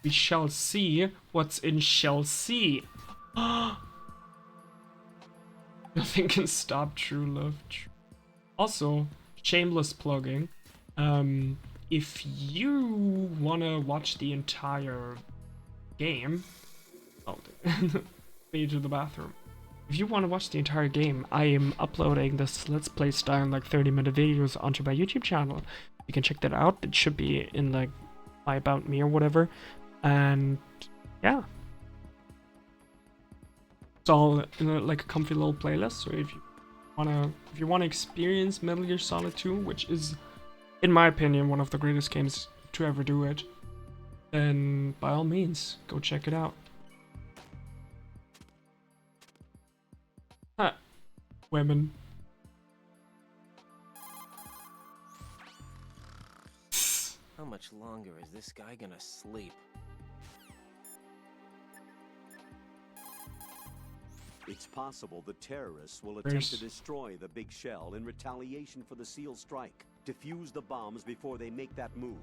We shall see what's in shall see. Nothing can stop true love. Also, shameless plugging. If you wanna watch the entire game, oh, me to the bathroom. If you want to watch the entire game, I am uploading this Let's Play style like 30-minute videos onto my YouTube channel. You can check that out. It should be in like my About Me or whatever. And yeah, it's all in like a comfy little playlist. So if you wanna experience Metal Gear Solid 2, which is, in my opinion, one of the greatest games to ever do it, then by all means, go check it out. Huh. Women. How much longer is this guy gonna sleep? It's possible the terrorists will attempt to destroy the big shell in retaliation for the SEAL strike. Defuse the bombs before they make that move.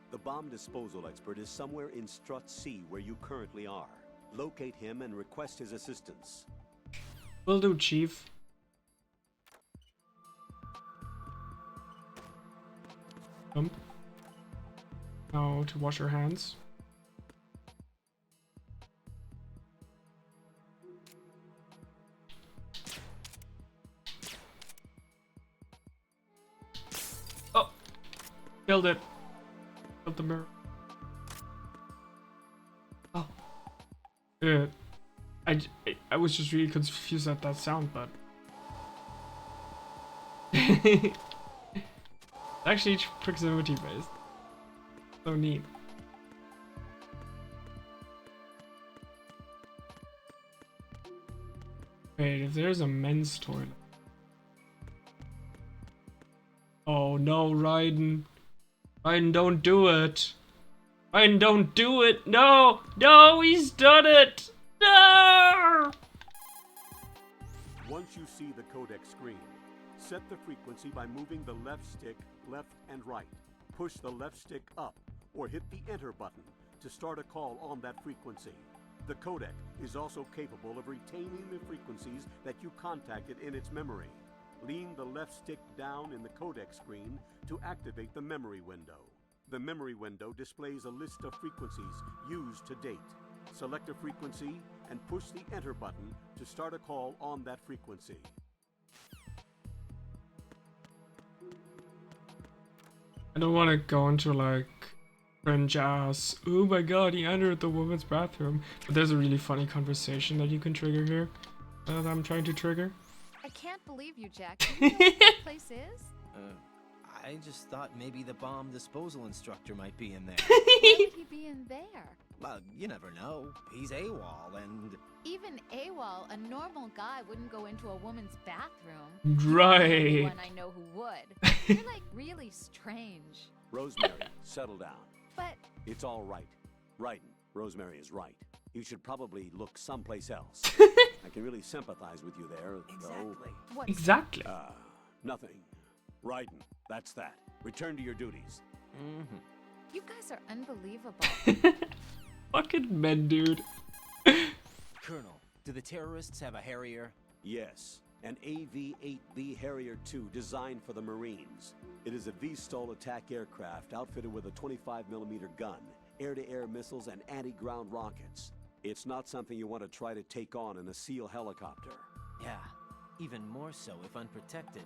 The bomb disposal expert is somewhere in Strut C where you currently are. Locate him and request his assistance. Will do, Chief. Jump. Now to wash your hands. Oh! Killed it. Killed the mirror. Oh. Good. I was just really confused at that sound, but actually proximity based. So neat. Wait, if there's a men's toilet. Oh no, Raiden. Raiden, don't do it. Raiden, don't do it. No! No, he's done it! No! Once you see the codec screen, set the frequency by moving the left stick left and right. Push the left stick up or hit the enter button to start a call on that frequency. The codec is also capable of retaining the frequencies that you contacted in its memory. Lean the left stick down in the codec screen to activate the memory window. The memory window displays a list of frequencies used to date. Select a frequency and push the enter button to start a call on that frequency. I don't want to go into like cringe ass, oh my god, he entered the woman's bathroom. But there's a really funny conversation that you can trigger here that I'm trying to trigger. I can't believe you, Jack. Do you know what that place is? I just thought maybe the bomb disposal instructor might be in there. Why would he be in there? Well, you never know. He's AWOL and... Even AWOL, a normal guy wouldn't go into a woman's bathroom. Right. One I know who would. You're like really strange. Rosemary, settle down. But It's all right. Right, Rosemary is right. You should probably look someplace else. I can really sympathize with you there, Exactly. what's Exactly. Nothing. Raiden, that's that. Return to your duties. Mm-hmm. You guys are unbelievable. Fucking men, dude. Colonel, do the terrorists have a Harrier? Yes, an AV-8B Harrier II designed for the Marines. It is a V-STOL attack aircraft outfitted with a 25mm gun, air-to-air missiles, and anti-ground rockets. It's not something you want to try to take on in a SEAL helicopter. Yeah, even more so if unprotected.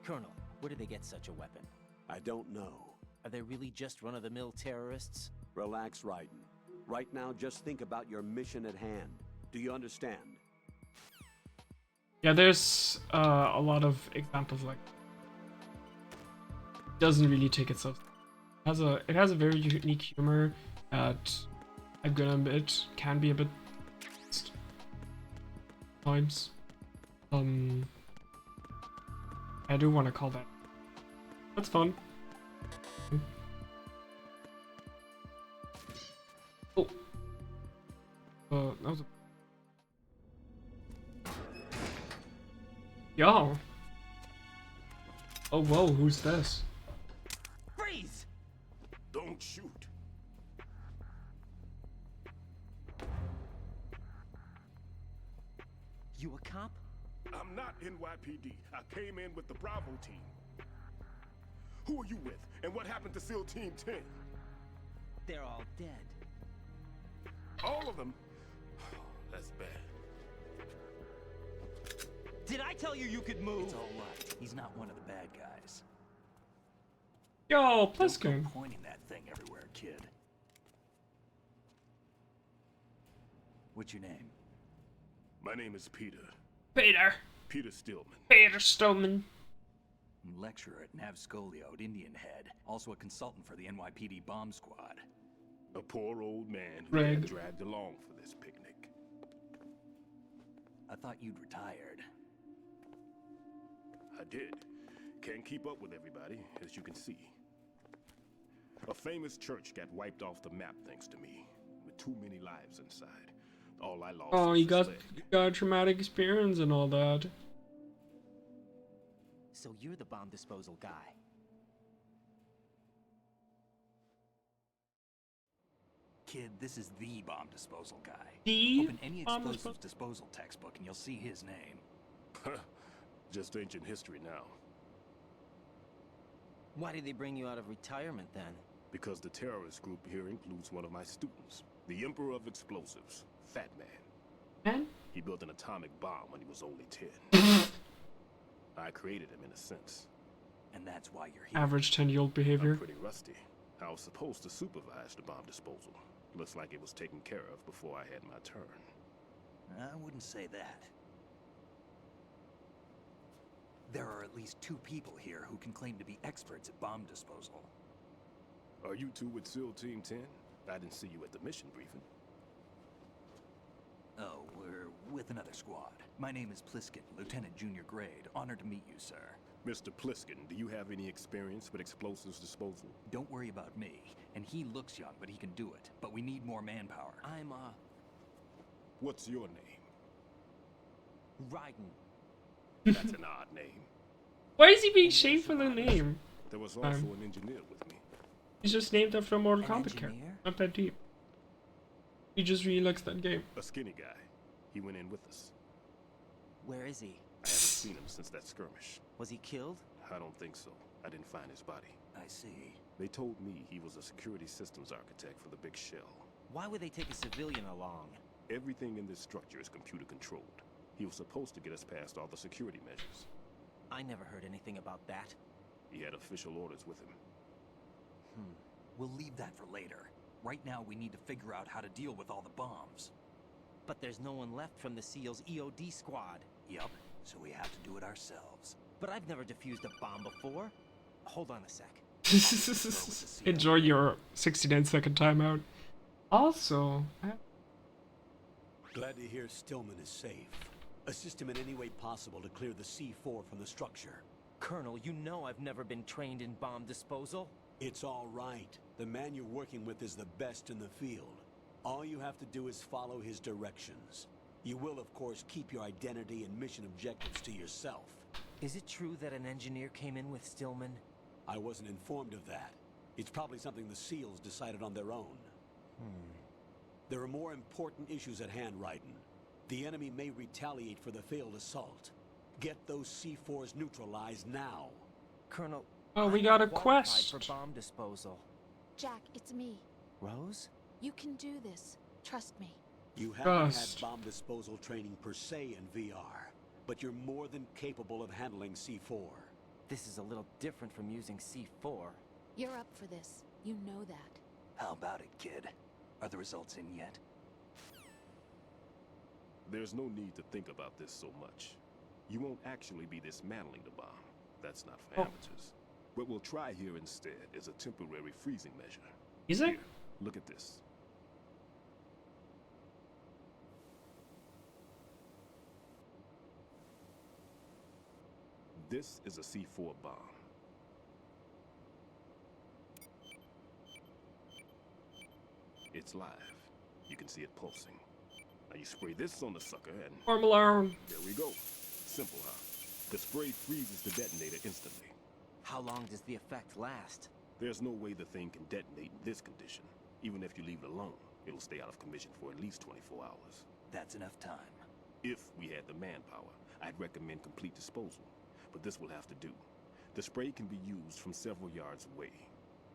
Colonel, where do they get such a weapon? I don't know. Are they really just run-of-the-mill terrorists? Relax, Raiden. Right now, just think about your mission at hand. Do you understand? Yeah, there's a lot of examples like doesn't really take itself. It has a very unique humor that I'm gonna admit can be a bit times. I do want to call that. That's fun. Oh. That was a... Yo. Oh, whoa, who's this? Freeze! Don't shoot. You a cop? I'm not NYPD. I came in with the Bravo team. Who are you with? And what happened to SEAL Team 10? They're all dead. All of them? That's bad. Did I tell you you could move? It's all right. He's not one of the bad guys. Yo, Don't go Pliskin. pointing that thing everywhere, kid. What's your name? My name is Peter. Peter. Peter Stillman. Peter Stillman. Lecturer at Navscolio at Indian Head. Also a consultant for the NYPD bomb squad. A poor old man who Greg. got dragged along for this picnic. I thought you'd retired. I did. Can't keep up with everybody, as you can see. A famous church got wiped off the map thanks to me, with too many lives inside. All I lost Oh, was you this got leg. a traumatic experience and all that. So you're the bomb disposal guy. Kid, this is the bomb disposal guy. The Open any bomb explosives disposal textbook and you'll see his name. Just ancient history now. Why did they bring you out of retirement then? Because the terrorist group here includes one of my students, the Emperor of Explosives, Fat Man. Man? He built an atomic bomb when he was only 10. I created him in a sense. And that's why you're here. Average 10-year-old behavior. I'm pretty rusty. I was supposed to supervise the bomb disposal. Looks like it was taken care of before I had my turn. I wouldn't say that. There are at least 2 people here who can claim to be experts at bomb disposal. Are you two with SEAL Team 10? I didn't see you at the mission briefing. Oh, we're with another squad. My name is Pliskin, Lieutenant Junior Grade. Honored to meet you, sir. Mr. Pliskin, do you have any experience with explosives disposal? Don't worry about me. And he looks young, but he can do it. But we need more manpower. I'm, What's your name? Raiden. That's an odd name. Why is he being shamed for the name? There was also an engineer with me. He's just named after a Mortal An Kombat character. engineer? Not that deep. He just really likes that game. A skinny guy. He went in with us. Where is he? I haven't seen him since that skirmish. Was he killed? I don't think so. I didn't find his body. I see. They told me he was a security systems architect for the big shell. Why would they take a civilian along? Everything in this structure is computer controlled. He was supposed to get us past all the security measures. I never heard anything about that. He had official orders with him. We'll leave that for later. Right now, we need to figure out how to deal with all the bombs. But there's no one left from the SEAL's EOD squad. Yup, so we have to do it ourselves. But I've never defused a bomb before. Hold on a sec. Enjoy your 69-second timeout. Also, Glad to hear Stillman is safe. Assist him in any way possible to clear the C4 from the structure. Colonel, you know I've never been trained in bomb disposal. It's all right. The man you're working with is the best in the field. All you have to do is follow his directions. You will, of course, keep your identity and mission objectives to yourself. Is it true that an engineer came in with Stillman? I wasn't informed of that. It's probably something the SEALs decided on their own. There are more important issues at hand, Raiden. The enemy may retaliate for the failed assault. Get those C4s neutralized now. Colonel, oh, we I'm got a not qualified quest. for bomb disposal. Jack, it's me. Rose? You can do this. Trust me. You haven't Trust. had bomb disposal training per se in VR, but you're more than capable of handling C4. This is a little different from using C4. You're up for this. You know that. How about it, kid? Are the results in yet? There's no need to think about this so much. You won't actually be dismantling the bomb. That's not for amateurs. What we'll try here instead is a temporary freezing measure. is it? Here, look at this. This is a C4 bomb. It's live. You can see it pulsing. Now you spray this on the sucker and Form alarm. there we go. Simple, huh? The spray freezes the detonator instantly. How long does the effect last? There's no way the thing can detonate in this condition. Even if you leave it alone, it'll stay out of commission for at least 24 hours. That's enough time. If we had the manpower, I'd recommend complete disposal, but this will have to do. The spray can be used from several yards away.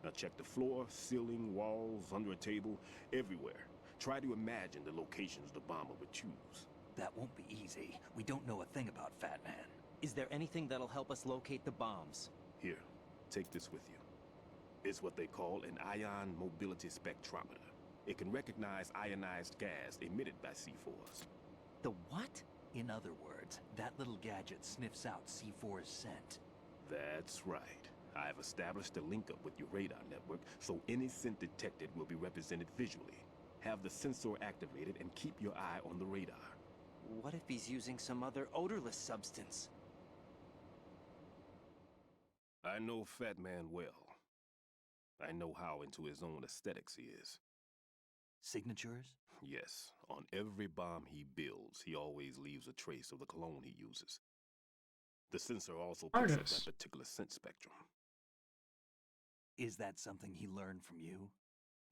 Now check the floor, ceiling, walls, under a table, everywhere. Try to imagine the locations the bomber would choose. That won't be easy. We don't know a thing about Fat Man. Is there anything that'll help us locate the bombs? Here, take this with you. It's what they call an ion mobility spectrometer. It can recognize ionized gas emitted by C4s. The what? In other words, that little gadget sniffs out C4's scent. That's right. I've established a link up with your radar network, so any scent detected will be represented visually. Have the sensor activated and keep your eye on the radar. What if he's using some other odorless substance? I know Fat Man well. I know how into his own aesthetics he is. Signatures? Yes, on every bomb he builds, he always leaves a trace of the cologne he uses. The sensor also picks up that particular scent spectrum. Is that something he learned from you?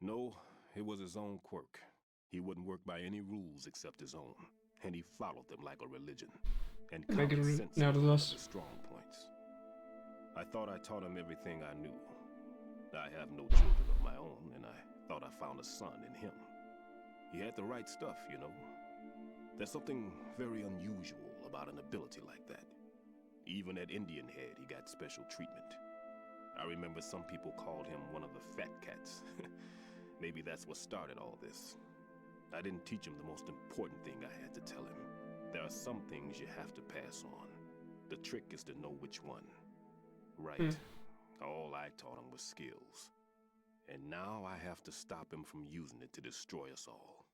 No, it was his own quirk. He wouldn't work by any rules except his own, and he followed them like a religion. And Make it common sense now to was us. his strong points. I thought I taught him everything I knew. I have no children of my own, and I thought I found a son in him. He had the right stuff, you know. There's something very unusual about an ability like that. Even at Indian Head, he got special treatment. I remember some people called him one of the fat cats. Maybe that's what started all this. I didn't teach him the most important thing I had to tell him. There are some things you have to pass on. The trick is to know which one. Right. All I taught him was skills. And now I have to stop him from using it to destroy us all.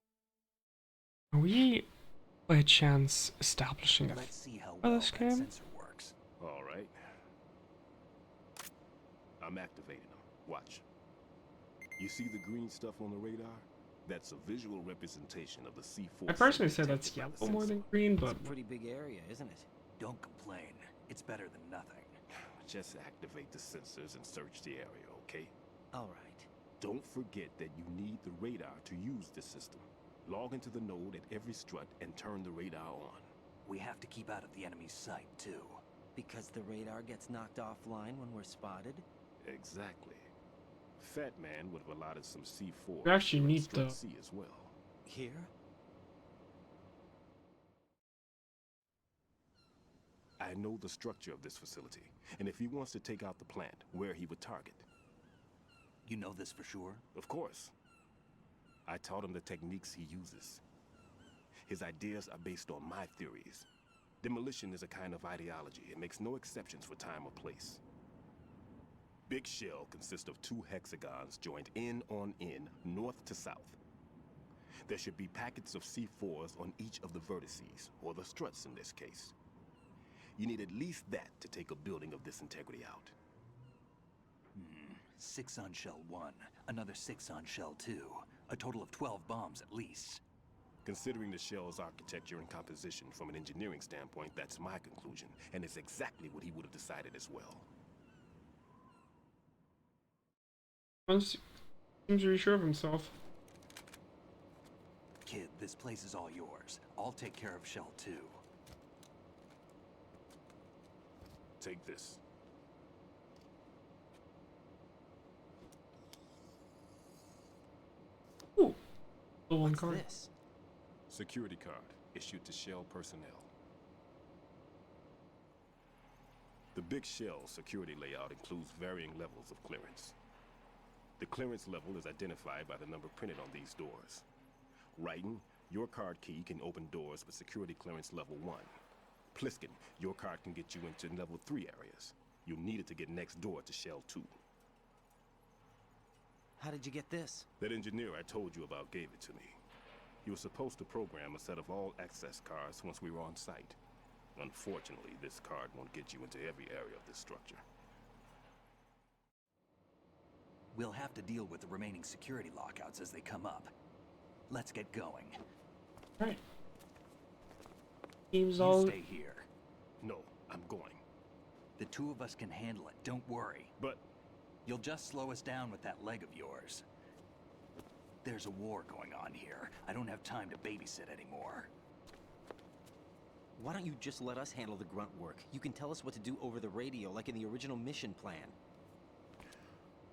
Are we, by chance, establishing a Let's see how for well this that game? sensor works. All right. I'm activating them. Watch. You see the green stuff on the radar? That's a visual representation of the C4. I personally say that's detected by the yellow more sensor. than green, It's but a pretty big area, isn't it? Don't complain. It's better than nothing. Just activate the sensors and search the area, okay? All right. Don't forget that you need the radar to use this system. Log into the node at every strut and turn the radar on. We have to keep out of the enemy's sight, too. Because the radar gets knocked offline when we're spotted? Exactly. Fat Man would have allotted some C4 We actually for need strut the- C as well. Here? I know the structure of this facility, and if he wants to take out the plant, where he would target. You know this for sure? Of course. I taught him the techniques he uses. His ideas are based on my theories. Demolition is a kind of ideology. It makes no exceptions for time or place. Big shell consists of 2 hexagons joined end on end, north to south. There should be packets of C4s on each of the vertices, or the struts in this case. You need at least that to take a building of this integrity out. 6 on shell 1, another 6 on shell 2. A total of 12 bombs at least. Considering the shell's architecture and composition from an engineering standpoint, that's my conclusion, and it's exactly what he would have decided as well. Seems really sure of himself. Kid, this place is all yours. I'll take care of shell 2. Take this. Ooh, the one What's card. this? Security card issued to Shell personnel. The Big Shell security layout includes varying levels of clearance. The clearance level is identified by the number printed on these doors. Writing, your card key can open doors with security clearance level 1. Pliskin, your card can get you into level 3 areas. You'll need it to get next door to Shell 2. How did you get this? That engineer I told you about gave it to me. He was supposed to program a set of all access cards once we were on site. Unfortunately, this card won't get you into every area of this structure. We'll have to deal with the remaining security lockouts as they come up. Let's get going. Right. Seems You all. stay here. No, I'm going. The 2 of us can handle it, don't worry. But You'll just slow us down with that leg of yours. There's a war going on here. I don't have time to babysit anymore. Why don't you just let us handle the grunt work? You can tell us what to do over the radio, like in the original mission plan.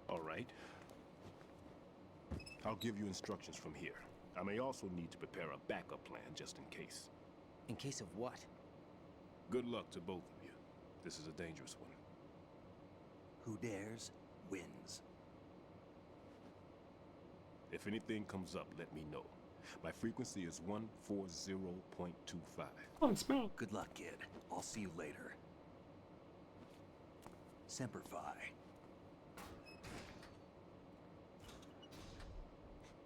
All right. I'll give you instructions from here. I may also need to prepare a backup plan just in case. In case of what? Good luck to both of you. This is a dangerous one. Who dares, wins. If anything comes up, let me know. My frequency is 140.25. Oh, it smells. Good luck, kid. I'll see you later. Semper Fi.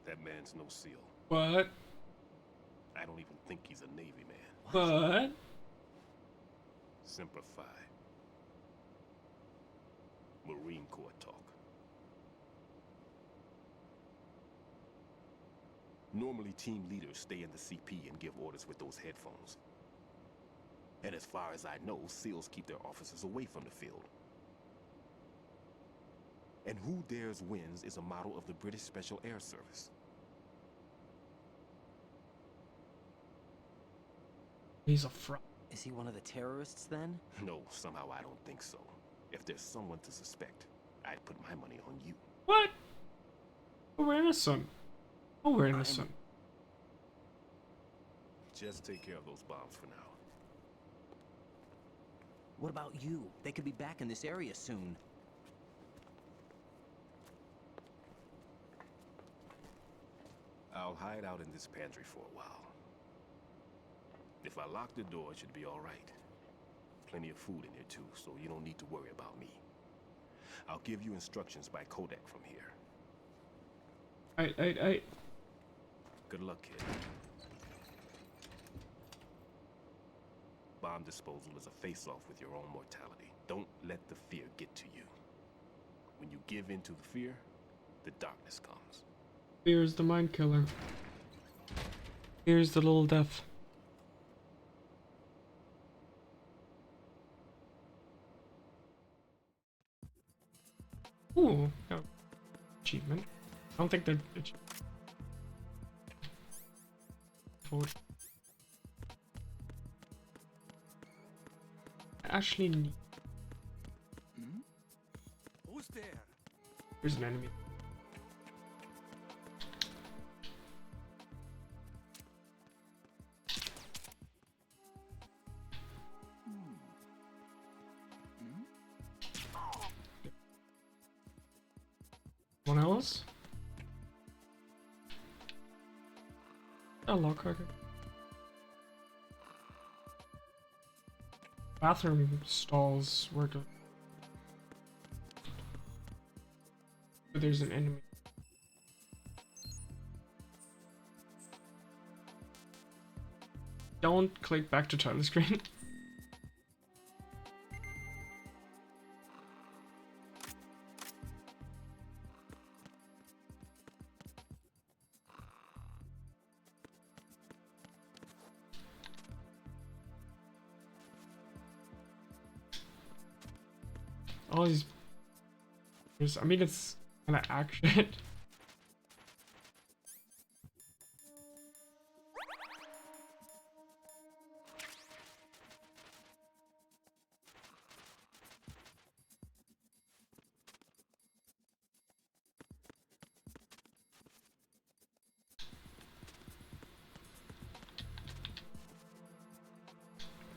That man's no SEAL. What? I don't even think he's a Navy man. What? Semper Fi. Marine Corps talk. Normally, team leaders stay in the CP and give orders with those headphones. And as far as I know, SEALs keep their officers away from the field. And Who Dares Wins is a model of the British Special Air Service. He's a fraud. Is he one of the terrorists then? No, somehow I don't think so. If there's someone to suspect, I'd put my money on you. What? Oh, we're innocent. Oh, we're innocent. Just take care of those bombs for now. What about you? They could be back in this area soon. I'll hide out in this pantry for a while. If I lock the door, it should be all right. Plenty of food in here too, so you don't need to worry about me. I'll give you instructions by Kodak from here. I. Good luck, kid. Bomb disposal is a face-off with your own mortality. Don't let the fear get to you. When you give in to the fear, the darkness comes. Here's the mind killer. Here's the little death. Ooh, no. Achievement. I don't think they're. Forward. I actually need. Who's there? Here's an enemy. One else? A lock, okay. Bathroom stalls were good. But there's an enemy. Don't click back to title screen. All these. I mean, it's kind of action.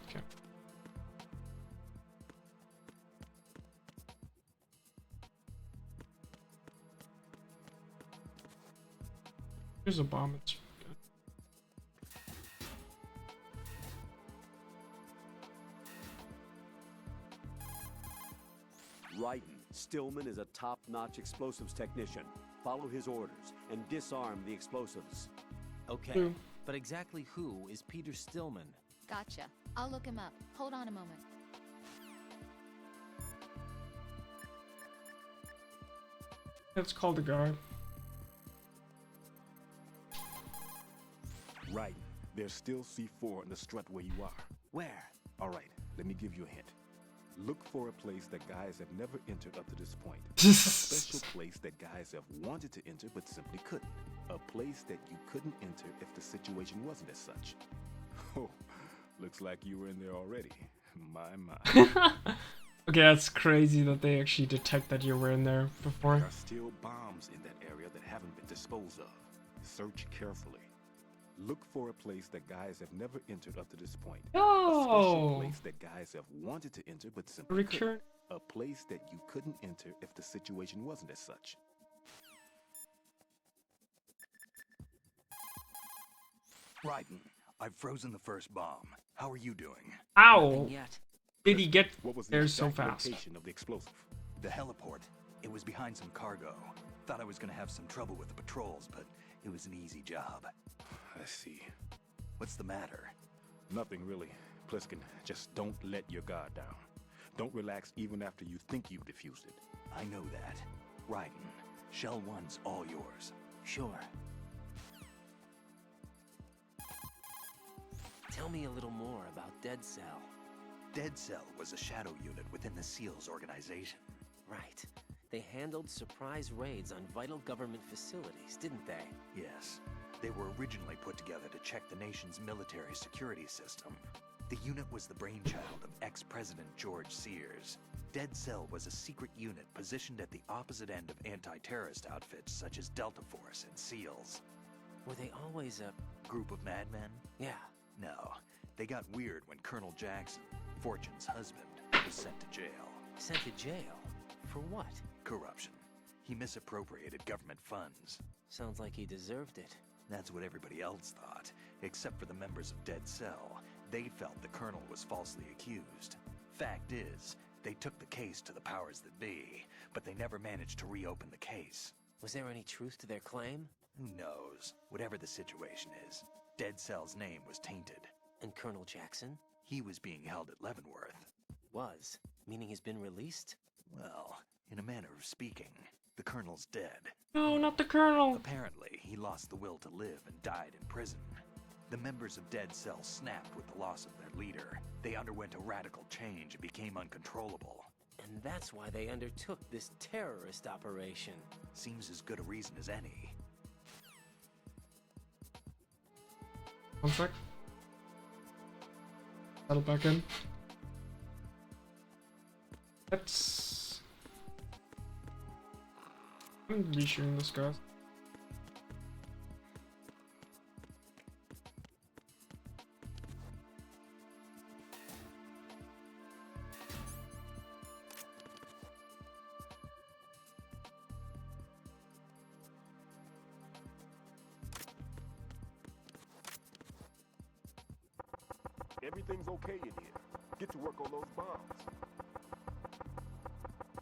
Okay. Here's a bomb. It's good. Raiden, Stillman is a top-notch explosives technician. Follow his orders and disarm the explosives. Okay, Who? but exactly who is Peter Stillman? Gotcha. I'll look him up. Hold on a moment. Let's call the guard. Right. There's still C4 in the strut where you are. Where? All right, let me give you a hint. Look for a place that guys have never entered up to this point. A special place that guys have wanted to enter but simply couldn't. A place that you couldn't enter if the situation wasn't as such. Oh, Looks like you were in there already. My. Okay, that's crazy that they actually detect that you were in there before. There are still bombs in that area that haven't been disposed of. Search carefully. Look for a place that guys have never entered up to this point. A special Oh, place that guys have wanted to enter but simply couldn't. recurrent. A place that you couldn't enter if the situation wasn't as such. Raiden, I've frozen the first bomb. How are you doing? Ow! Nothing yet. Did he get What was the there so exact fast? location of the explosive? The heliport. It was behind some cargo. Thought I was gonna have some trouble with the patrols, but it was an easy job. I see. What's the matter? Nothing really. Pliskin, just don't let your guard down. Don't relax even after you think you've defused it. I know that. Raiden, Shell 1's all yours. Sure. Tell me a little more about Dead Cell. Dead Cell was a shadow unit within the SEALs organization. Right. They handled surprise raids on vital government facilities, didn't they? Yes. They were originally put together to check the nation's military security system. The unit was the brainchild of ex-President George Sears. Dead Cell was a secret unit positioned at the opposite end of anti-terrorist outfits such as Delta Force and SEALs. Were they always a... Group of madmen? Yeah. No. They got weird when Colonel Jackson, Fortune's husband, was sent to jail. Sent to jail? For what? Corruption. He misappropriated government funds. Sounds like he deserved it. That's what everybody else thought, except for the members of Dead Cell. They felt the Colonel was falsely accused. Fact is, they took the case to the powers that be, but they never managed to reopen the case. Was there any truth to their claim? Who knows? Whatever the situation is, Dead Cell's name was tainted. And Colonel Jackson? He was being held at Leavenworth. Was? Meaning he's been released? Well, in a manner of speaking, the Colonel's dead. No, not the Colonel. Apparently, he lost the will to live and died in prison. The members of Dead Cell snapped with the loss of their leader. They underwent a radical change and became uncontrollable. And that's why they undertook this terrorist operation. Seems as good a reason as any. One sec. Settle back in. Let's... I'm reshooting this, guys. Everything's okay in here. Get to work on those bombs.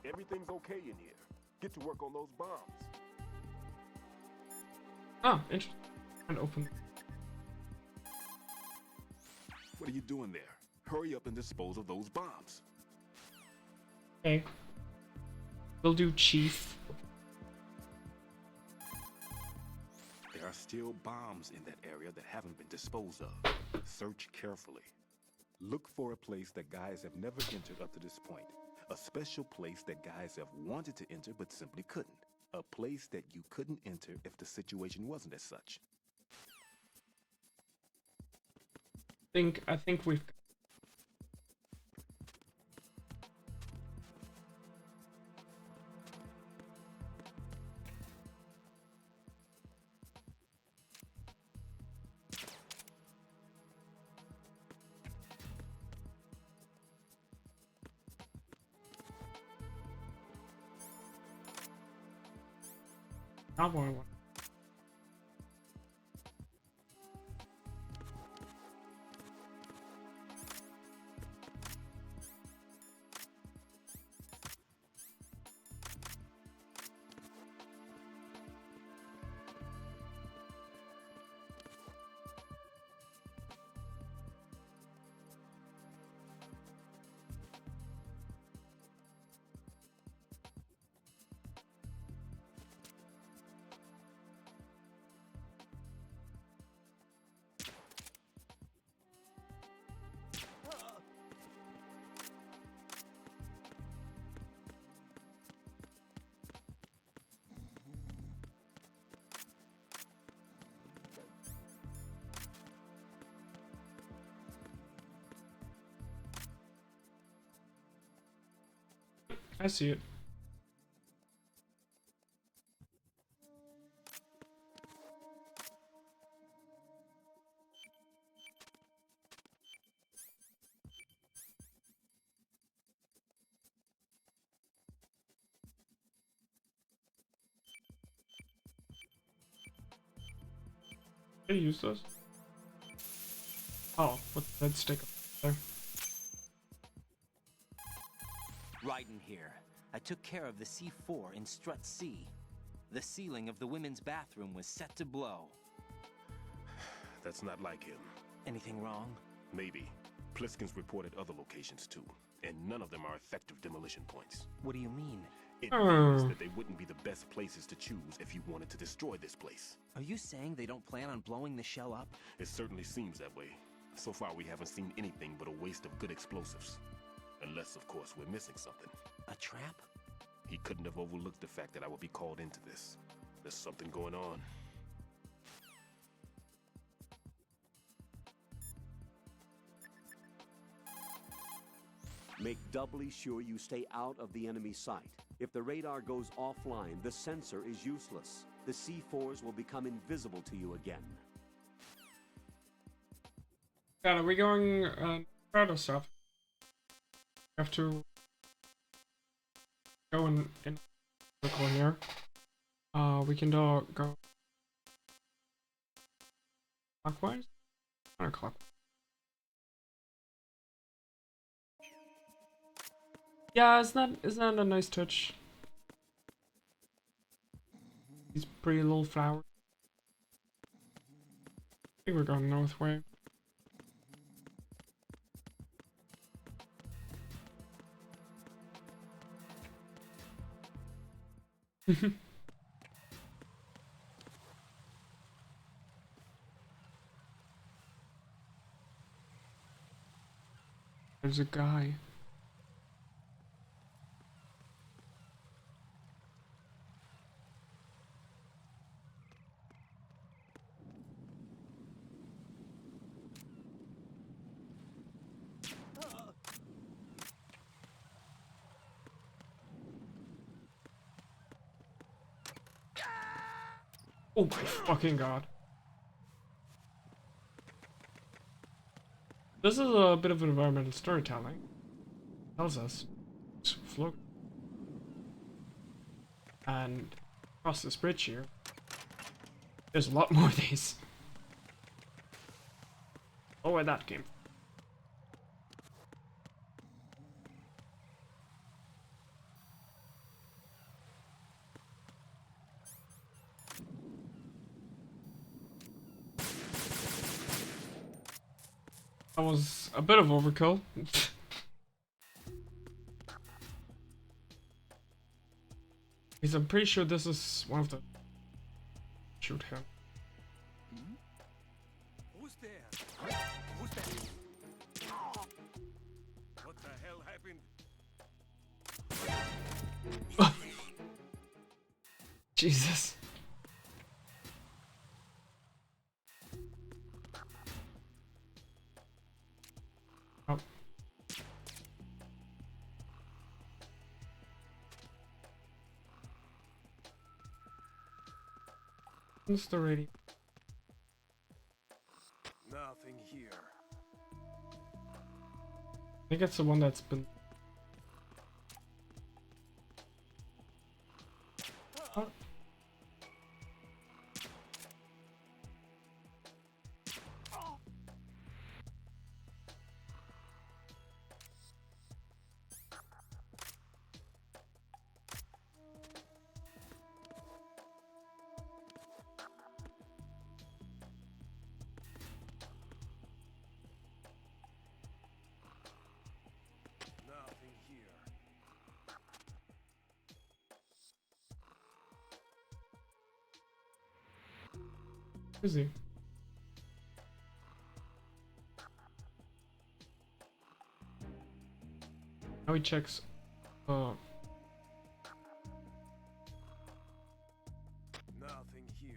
Everything's okay in here. Get to work on those bombs. Ah, interesting. And open. What are you doing there? Hurry up and dispose of those bombs. Okay. We'll do Chief. There are still bombs in that area that haven't been disposed of. Search carefully. Look for a place that guys have never entered up to this point. A special place that guys have wanted to enter but simply couldn't. A place that you couldn't enter if the situation wasn't as such. I think we've... Not one. I see it. Can you use those? Oh, what that stick up there? Raiden here. I took care of the C4 in Strut C. The ceiling of the women's bathroom was set to blow. That's not like him. Anything wrong? Maybe. Pliskin's reported other locations too, and none of them are effective demolition points. What do you mean? It means that they wouldn't be the best places to choose if you wanted to destroy this place. Are you saying they don't plan on blowing the shell up? It certainly seems that way. So far we haven't seen anything but a waste of good explosives. Unless, of course, we're missing something. A trap? He couldn't have overlooked the fact that I would be called into this. There's something going on. Make doubly sure you stay out of the enemy sight. If the radar goes offline, the sensor is useless. The C4s will become invisible to you again. God, are we going proud of stuff? We have to go in circle here. We can go clockwise? Counterclockwise. Yeah, isn't that a nice touch? These pretty little flowers. I think we're going north way. There's a guy. Oh my fucking god. This is a bit of environmental storytelling. Tells us it's float. And across this bridge here, there's a lot more of these. Oh, where that came from. That was a bit of overkill. Because I'm pretty sure this is one of the... Shoot him. Who's there? Who's that? What the hell happened? Jesus. Oh. What's the radio? Nothing here. I think it's the one that's been... Oh. Nothing here. Is he? Now he checks. Nothing here.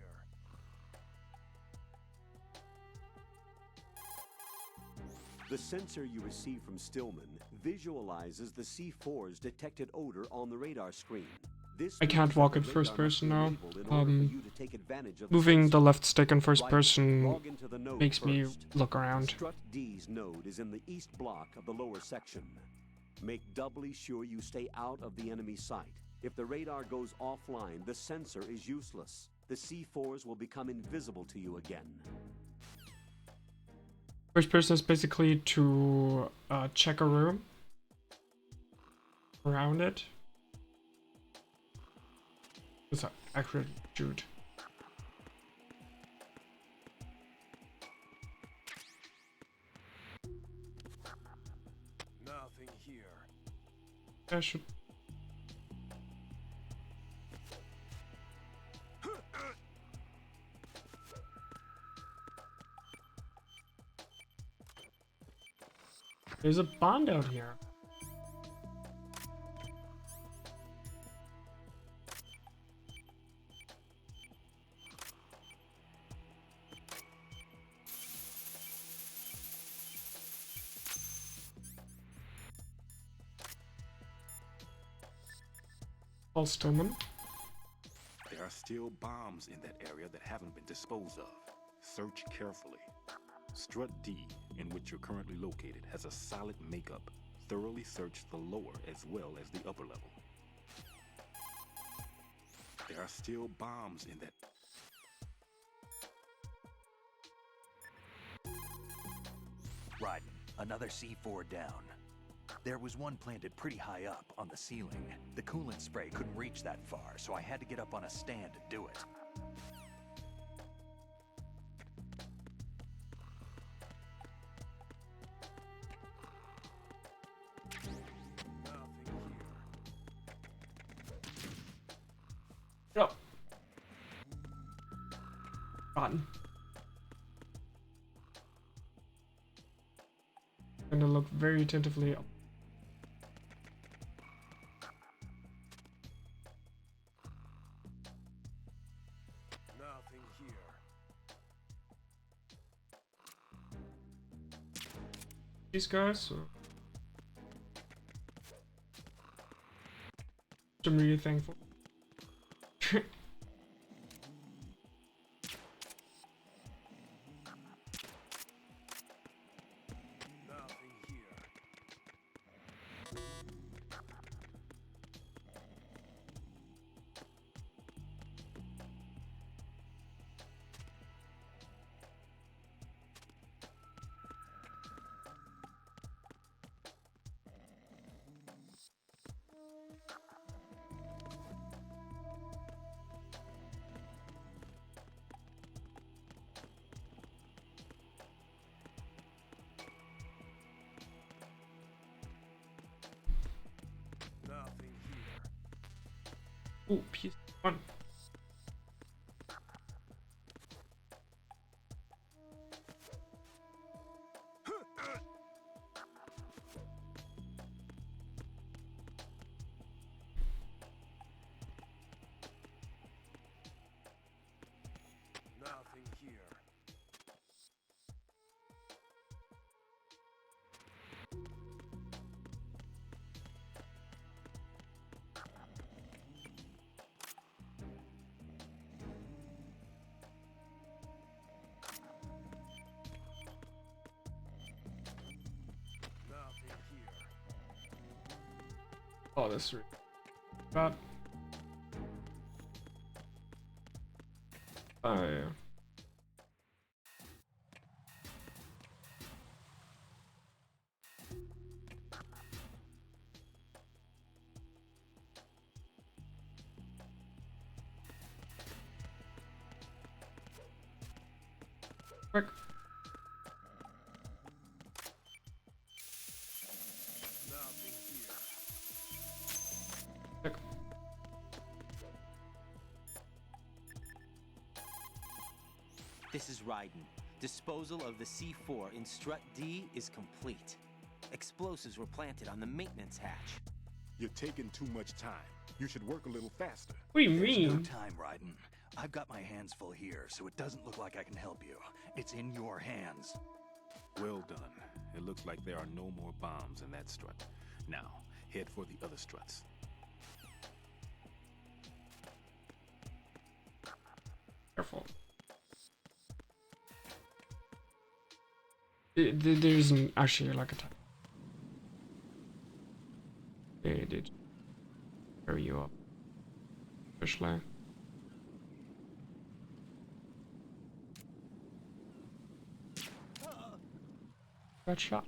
The sensor you receive from Stillman visualizes the C4's detected odor on the radar screen. This I can't means that walk the in first radar must person be now. enabled in order for you to take advantage of Moving the sensor. left stick in first Right, person log into the node makes me first. look around. Strut D's node is in the east block of the lower section. Make doubly sure you stay out of the enemy sight. If the radar goes offline, the sensor is useless. The C4s will become invisible to you again. First person is basically to check a room around it. It's an accurate shoot. Nothing here. I should. There's a bond out here. All Stillman. There are still bombs in that area that haven't been disposed of. Search carefully. Strut D, in which you're currently located, has a solid makeup. Thoroughly search the lower as well as the upper level. There are still bombs in that. Raiden, another C4 down. There was one planted pretty high up on the ceiling. The coolant spray couldn't reach that far, so I had to get up on a stand to do it. Nothing here. Yep. Rotten. I'm gonna look very attentively up. Nothing here. These guys. Or... I'm really thankful. Nothing here. Nothing here. Ooh, piece one. Nothing here. Nothing here. Oh, this is bad. Oh yeah. Quick. Nothing here. Quick. This is Raiden. Disposal of the C4 in Strut D is complete. Explosives were planted on the maintenance hatch. You're taking too much time. You should work a little faster. What do you There's no mean? time, Raiden. I've got my hands full here, so it doesn't look like I can help you. It's in your hands. Well done. It looks like there are no more bombs in that strut. Now, head for the other struts. Careful. There isn't actually like a time. They did carry you up. Especially. Got shot.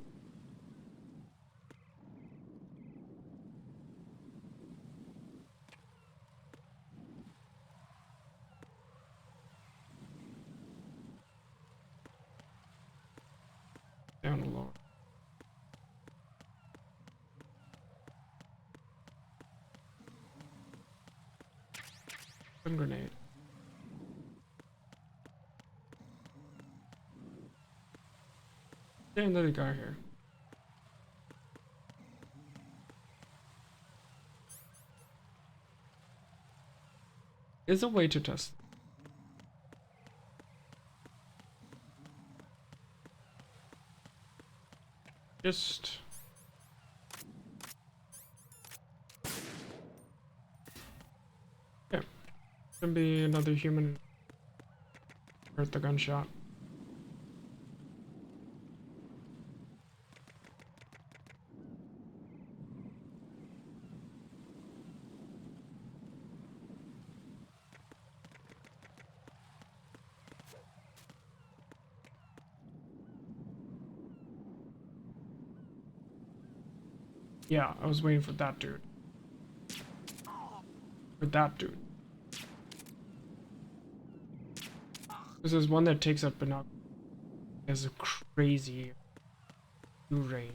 Down a lot. One grenade. There's another guy here. There's a way to test. Just yeah, can be another human. Hurt the gunshot. Yeah, I was waiting for that dude. For that dude. This is one that takes up binoculars. Has a crazy view range.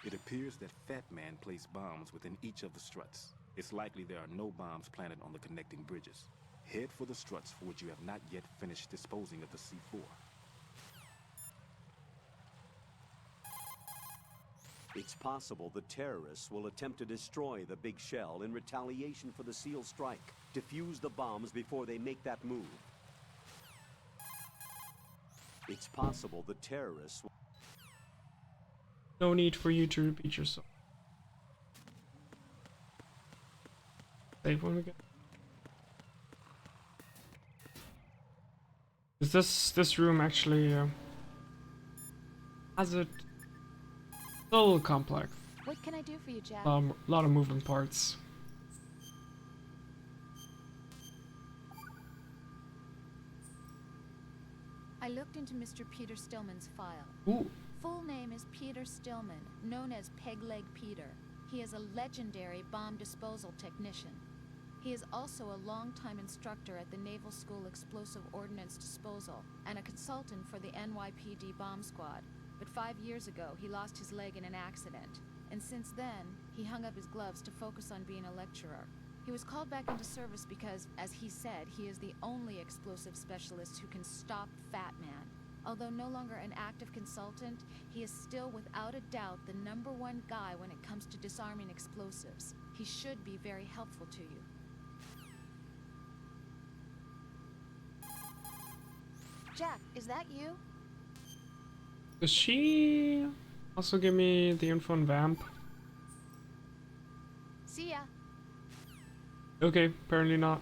It appears that Fat Man placed bombs within each of the struts. It's likely there are no bombs planted on the connecting bridges. Head for the struts for which you have not yet finished disposing of the C4. It's possible the terrorists will attempt to destroy the big shell in retaliation for the SEAL strike. Defuse the bombs before they make that move. It's possible the terrorists will... No need for you to repeat yourself. Save when we get. Is this room actually has it? A little complex. What can I do for you, Jack? Lot of moving parts. I looked into Mr. Peter Stillman's file. Ooh. Full name is Peter Stillman, known as Peg-Leg Peter. He is a legendary bomb disposal technician. He is also a longtime instructor at the Naval School Explosive Ordnance Disposal and a consultant for the NYPD bomb squad. But 5 years ago, he lost his leg in an accident. And since then, he hung up his gloves to focus on being a lecturer. He was called back into service because, as he said, he is the only explosive specialist who can stop Fat Man. Although no longer an active consultant, he is still without a doubt the #1 guy when it comes to disarming explosives. He should be very helpful to you. Jack, is that you? Does she also give me the info on Vamp? See ya. Okay, apparently not.